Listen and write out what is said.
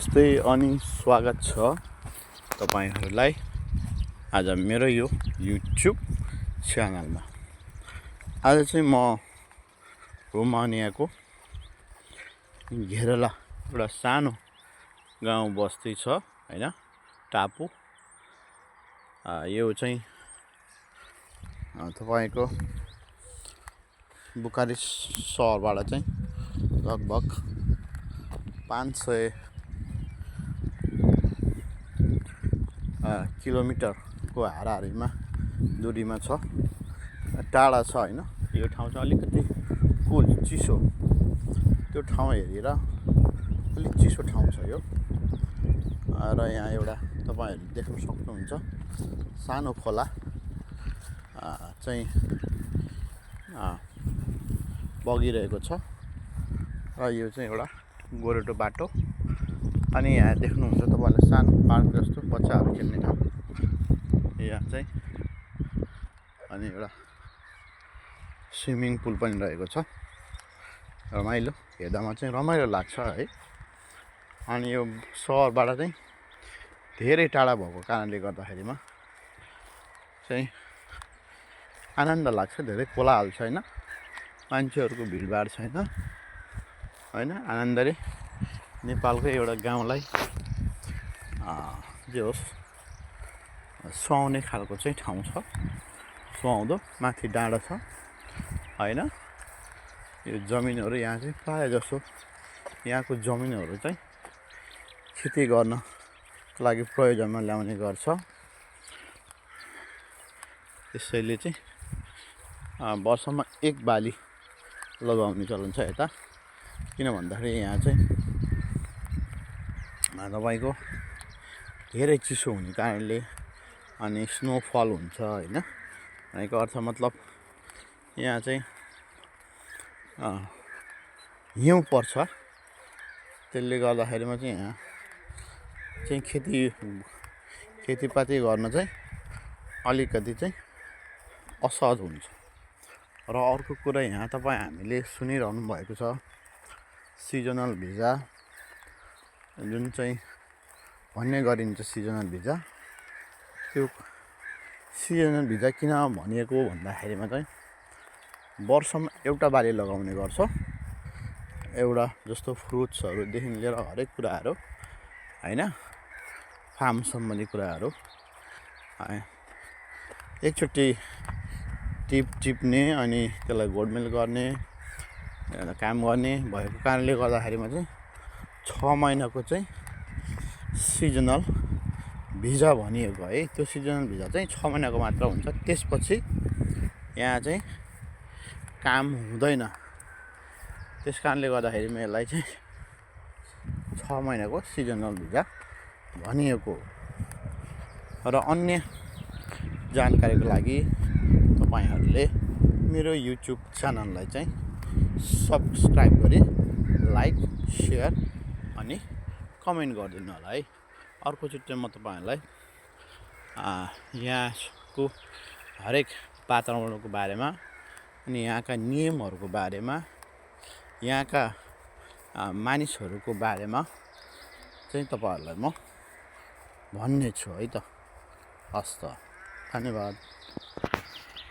नमस्ते अनि स्वागत छ तपाईहरुलाई आज मेरो यो YouTube च्यानलमा। आज चाहिँ म रोमानियाको घेरला एउटा सानो गाउँ बस्ती छ हैन, टापु। यो चाहिँ तपाईको बुकारेस्ट सहरबाट चाहिँ लगभग 500 किलोमिटरको हाराहारीमा दूरीमा छ, टाढा छ हैन। यो ठाउँ चाहिँ अलिकति कुल चिसो, त्यो ठाउँ हेरेर अलिक चिसो ठाउँ छ यो। र यहाँ एउटा तपाईहरुले देख्न सक्नुहुन्छ सानो खोला चाहिँ बगिरहेको छ र यो चाहिँ एउटा गोरेटो बाटो। अनि यहाँ देख्नुहुन्छ तपाईहरुले सानो पार्क जस्तो बच्चाहरु खेल्ने ठाउँ यहाँ चाहिँ, अनि एउटा स्विमिङ पुल पनि रहेको छ। रमाइलो हेर्दामा चाहिँ रमाइलो लाग्छ है। अनि यो सहरबाट चाहिँ धेरै टाढा भएको कारणले गर्दाखेरिमा चाहिँ आनन्द लाग्छ, धेरै कोलाहल छैन, मान्छेहरुको भिडभाड छैन हैन। आनन्दले नेपालको एउटा गाउँलाई जे होस् सुहाउने खालको चाहिँ ठाउँ छ, सुहाउँदो। माथि डाँडा छ हैन। यो जमिनहरु यहाँ चाहिँ प्राय जसो यहाँको जमिनहरु चाहिँ खेती गर्नको लागि प्रयोजनमा ल्याउने गर्छ। त्यसैले चाहिँ वर्षमा एक बाली लगाउने चलन छ यता। किन भन्दाखेरि यहाँ चाहिँ तपाईको धेरै चिसो हुने कारणले अनि स्नोफल हुन्छ हैन। भनेको अर्थ मतलब यहाँ चाहिँ हिउँ पर्छ, त्यसले गर्दाखेरिमा चाहिँ यहाँ चाहिँ खेतीपाती गर्न चाहिँ अलिकति चाहिँ असहज हुन्छ। र अर्को कुरा यहाँ हामीले सुनिरहनु भएको छ सिजनल भिजा, जुन चाहिँ भन्ने गरिन्छ सिजनल भिजा। त्यो सिजनल भिजा किन भनिएको भन्दाखेरिमा चाहिँ वर्षमा एउटा बाली लगाउने गर्छ। एउटा जस्तो फ्रुट्सहरुदेखि लिएर हरेक कुराहरु हैन, फार्म सम्बन्धी कुराहरु एकचोटि टिप्ने अनि त्यसलाई गोडमेल गर्ने काम गर्ने भएको कारणले गर्दाखेरिमा चाहिँ 6 महिनाको चाहिँ सिजनल भिजा भनिएको है। त्यो सिजनल भिजा चाहिँ 6 महिनाको मात्र हुन्छ, त्यसपछि यहाँ चाहिँ काम हुँदैन। त्यसकारणले गर्दाखेरिमा यसलाई चाहिँ 6 महिनाको सिजनल भिजा भनिएको। र अन्य जानकारीको लागि तपाईहरुले मेरो YouTube च्यानललाई चाहिँ सब्स्क्राइब गरी लाइक, शेयर अनि कमेन्ट गरिदिनु होला है। अर्कोचोटि म तपाईहरुलाई यहाँको हरेक वातावरणको बारेमा अनि यहाँका नियमहरुको बारेमा, यहाँका मानिसहरुको बारेमा चाहिँ तपाईहरुलाई म भन्ने छु है त। हस् त, धन्यवाद।